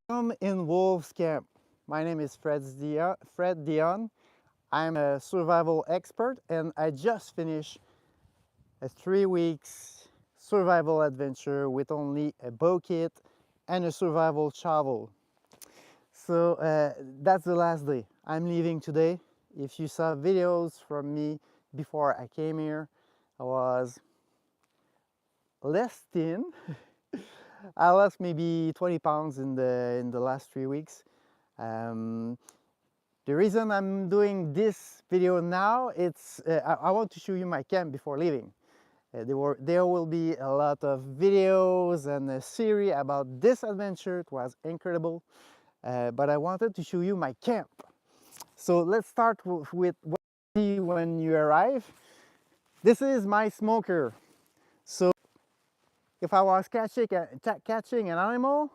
Welcome in Wolves Camp. My name is Fred Dion. I'm a survival expert and I just finished a 3 weeks survival adventure with only a bow kit and a survival shovel. So that's the last day. I'm leaving today. If you saw videos from me before I came here, I was less thin. I lost maybe 20 pounds in the last 3 weeks. Um, the reason I'm doing this video now, I want to show you my camp before leaving. There will be a lot of videos and a series about this adventure. It was incredible, but I wanted to show you my camp. So let's start with what you see when you arrive. This is my smoker. So if I was catching an animal,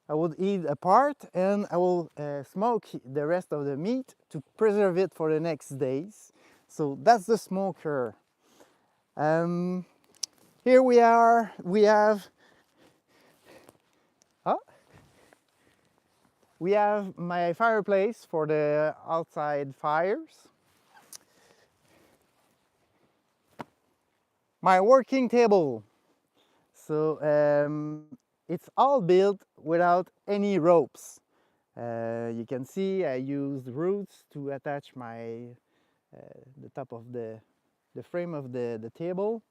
I would eat a part and I will smoke the rest of the meat to preserve it for the next days. So that's the smoker. Here we are. We have my fireplace for the outside fires. My working table. So it's all built without any ropes. You can see I used roots to attach the top of the frame of the table.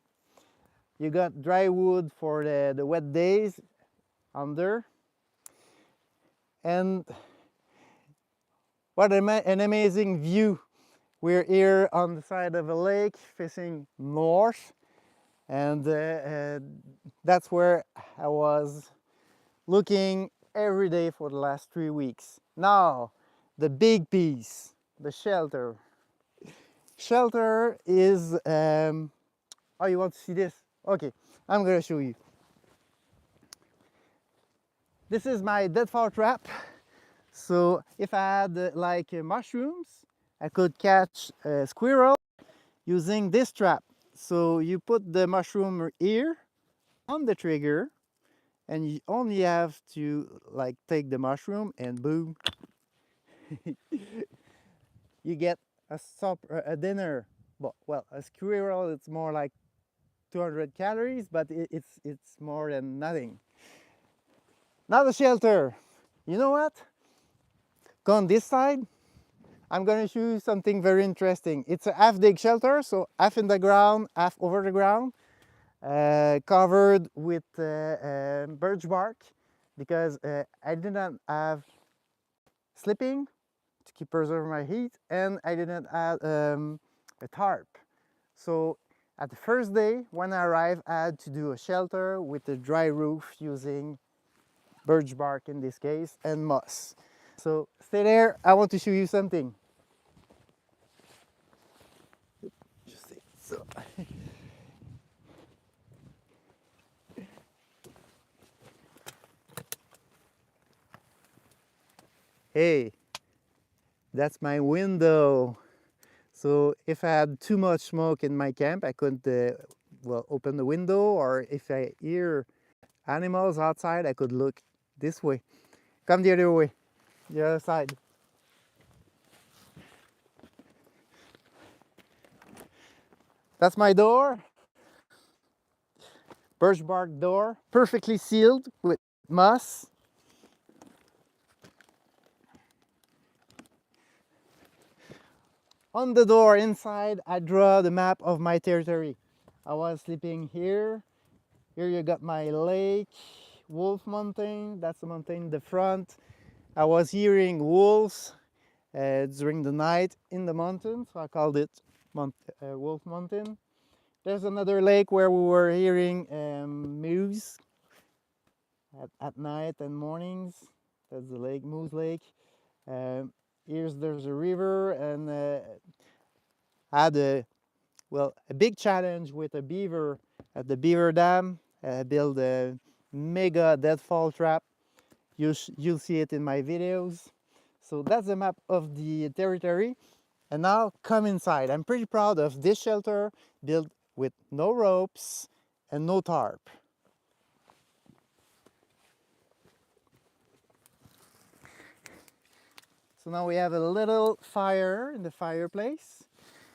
You got dry wood for the wet days under. And what an amazing view. We're here on the side of a lake facing north, and that's where I was looking every day for the last 3 weeks. Now, the big piece, the shelter. Shelter is, oh, you want to see this? Okay, I'm gonna show you. This is my deadfall trap. So if I had like mushrooms, I could catch a squirrel using this trap. So you put the mushroom here on the trigger, and you only have to like take the mushroom and boom, you get a dinner. Well, a squirrel, it's more like 200 calories, but it's more than nothing. Now the shelter. You know what? Go on this side. I'm going to show you something very interesting. It's a half dig shelter, so half in the ground, half over the ground, covered with birch bark, because I didn't have sleeping to keep preserving my heat, and I didn't have a tarp. So at the first day when I arrived, I had to do a shelter with a dry roof using birch bark in this case and moss. So stay there, I want to show you something. Just see. So hey, that's my window. So if I had too much smoke in my camp, I couldn't well, open the window, or if I hear animals outside, I could look this way. Come the other way, the other side. That's my door. Birch bark door, perfectly sealed with moss. On the door inside, I draw the map of my territory. I was sleeping here. Here you got my lake, Wolf Mountain. That's the mountain in the front. I was hearing wolves during the night in the mountain, so I called it Wolf Mountain. There's another lake where we were hearing moose at night and mornings. That's the lake, Moose Lake. There's a river, and I had a big challenge with a beaver at the beaver dam. Build a mega deadfall trap. You'll see it in my videos. So that's the map of the territory. And now come inside. I'm pretty proud of this shelter built with no ropes and no tarp. So now we have a little fire in the fireplace,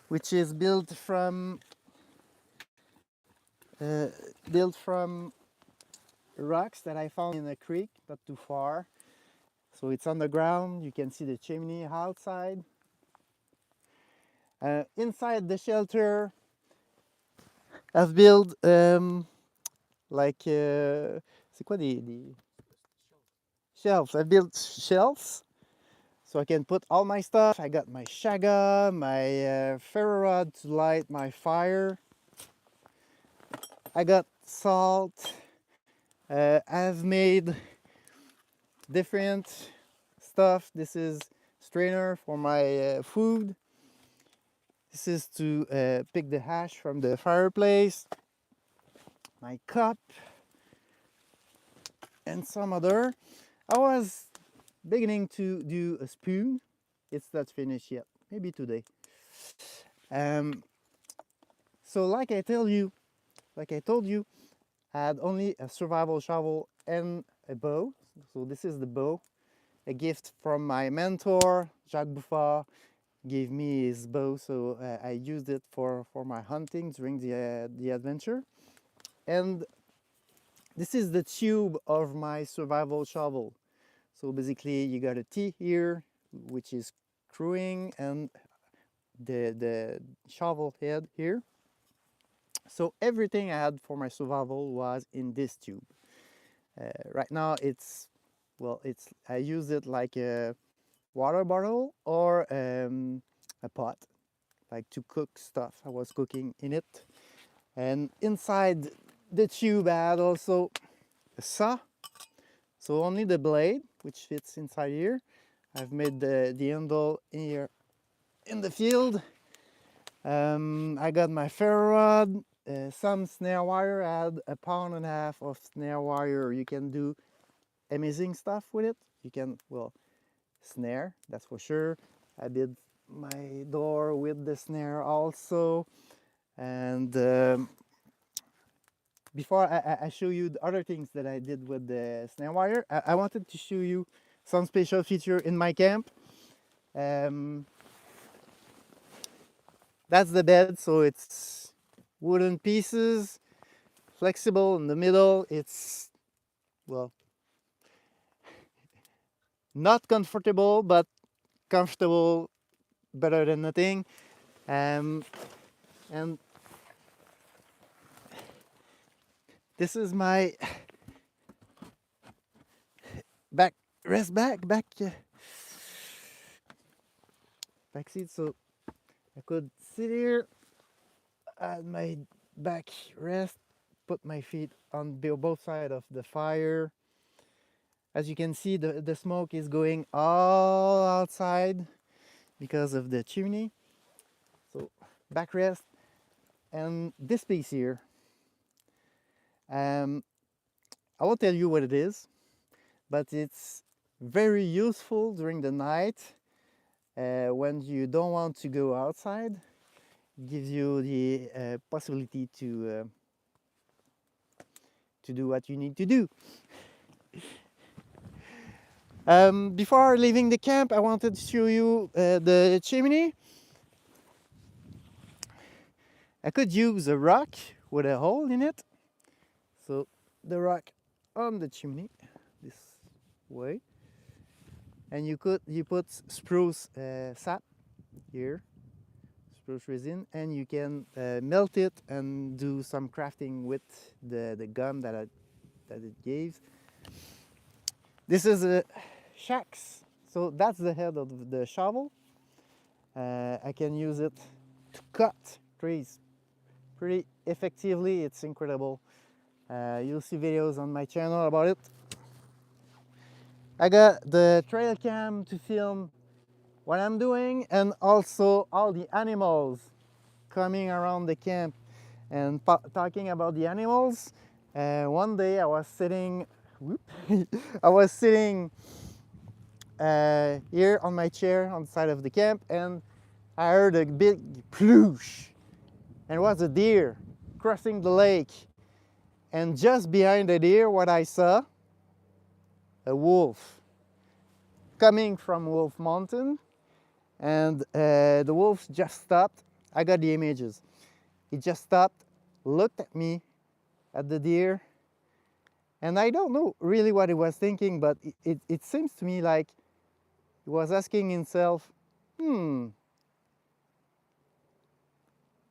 which is built from rocks that I found in a creek, not too far. So it's on the ground. You can see the chimney outside. Inside the shelter, I've built like c'est quoi des shelves. I built shelves so I can put all my stuff. I got my shaga, my ferro rod to light my fire. I got salt. I've made different stuff. This is strainer for my food. This is to pick the ash from the fireplace. My cup and some other. I was beginning to do a spoon. It's not finished yet. Maybe today. So like I told you, I had only a survival shovel and a bow. So this is the bow, a gift from my mentor, Jacques Bouffard. Gave me his bow, so I used it for my hunting during the adventure. And this is the tube of my survival shovel. So basically you got a T here, which is screwing, and the shovel head here. So everything I had for my survival was in this tube. Right now I use it like a water bottle or a pot, like to cook stuff. I was cooking in it. And inside the tube I had also a saw, so only the blade, which fits inside here. I've made the handle here in the field. I got my ferro rod, some snare wire. I had 1.5 pounds of snare wire. You can do amazing stuff with it. You can, well, snare, that's for sure. I did my door with the snare also. And before I show you the other things that I did with the snare wire, I wanted to show you some special feature in my camp. That's the bed, so it's wooden pieces, flexible in the middle. It's, well, not comfortable, but comfortable, better than nothing. And this is my back seat, so I could sit here at my back rest, put my feet on both sides of the fire. As you can see, the smoke is going all outside because of the chimney. So backrest, and this piece here, I will tell you what it is, but it's very useful during the night when you don't want to go outside. It gives you the possibility to do what you need to do. Before leaving the camp, I wanted to show you the chimney. I could use a rock with a hole in it. So the rock on the chimney this way, and you put spruce sap here, spruce resin, and you can melt it and do some crafting with the gum that it gives. This is a shax, so that's the head of the shovel. I can use it to cut trees pretty effectively. It's incredible. You'll see videos on my channel about it. I got the trail cam to film what I'm doing, and also all the animals coming around the camp. And talking about the animals, one day I was sitting here on my chair on the side of the camp, and I heard a big ploosh, and it was a deer crossing the lake. And just behind the deer, what I saw? A wolf. coming from Wolf Mountain, and the wolf just stopped. I got the images. He just stopped, looked at me, at the deer, and I don't know really what he was thinking, but it seems to me like he was asking himself,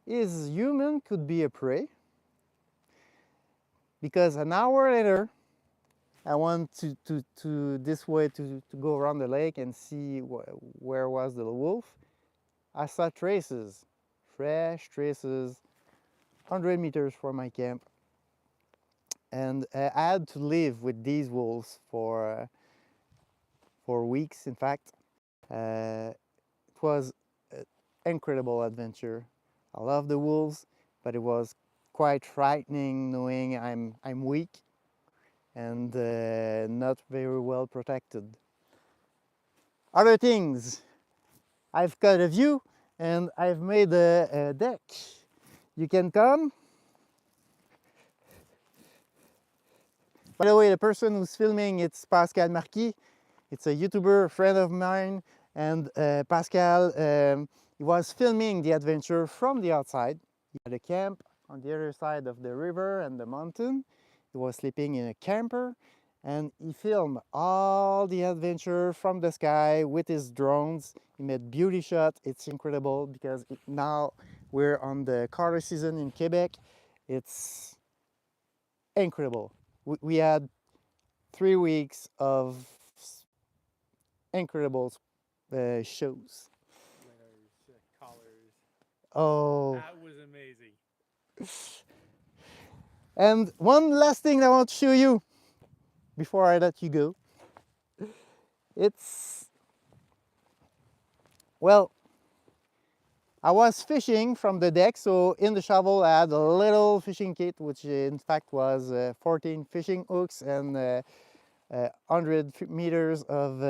is human could be a prey? Because an hour later, I went to this way to go around the lake and see where was the wolf. I saw traces, fresh traces, 100 meters from my camp. And I had to live with these wolves for weeks, in fact. It was an incredible adventure. I love the wolves, but it was quite frightening knowing I'm weak and not very well protected. Other things, I've cut a view and I've made a deck. You can come. By the way, the person who's filming, it's Pascal Marquis. It's a YouTuber, a friend of mine, and Pascal, he was filming the adventure from the outside. He had a camp on the other side of the river and the mountain. He was sleeping in a camper, and he filmed all the adventure from the sky with his drones. He made beauty shots. It's incredible because now we're on the color season in Quebec. It's incredible. We had 3 weeks of incredible shows. Winners, colors. Oh. That was amazing. And one last thing I want to show you before I let you go. Well, I was fishing from the deck, so in the shovel I had a little fishing kit, which in fact was 14 fishing hooks and 100 meters of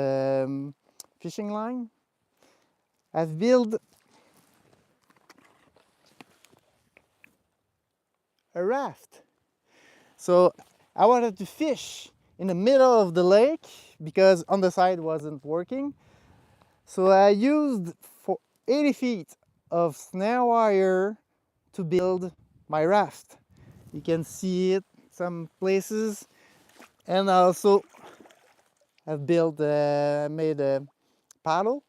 fishing line. I've built a raft. So I wanted to fish in the middle of the lake because on the side wasn't working. So I used 80 feet of snare wire to build my raft. You can see it some places, and I also have made a paddle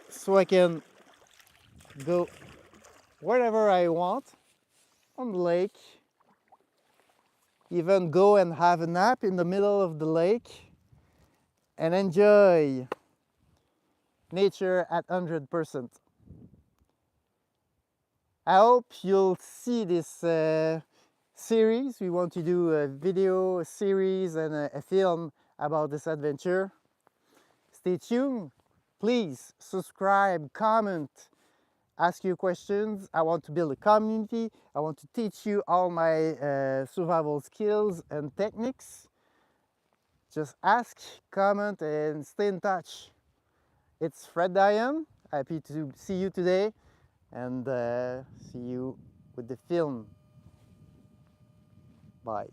so I can go wherever I want on the lake, even go and have a nap in the middle of the lake and enjoy nature at 100%. I hope you'll see this series. We want to do a video series and a film about this adventure. Stay tuned. Please subscribe, comment, ask your questions. I want to build a community. I want to teach you all my survival skills and techniques. Just ask, comment, and stay in touch. It's Fred Dion. Happy to see you today, and see you with the film. Bye.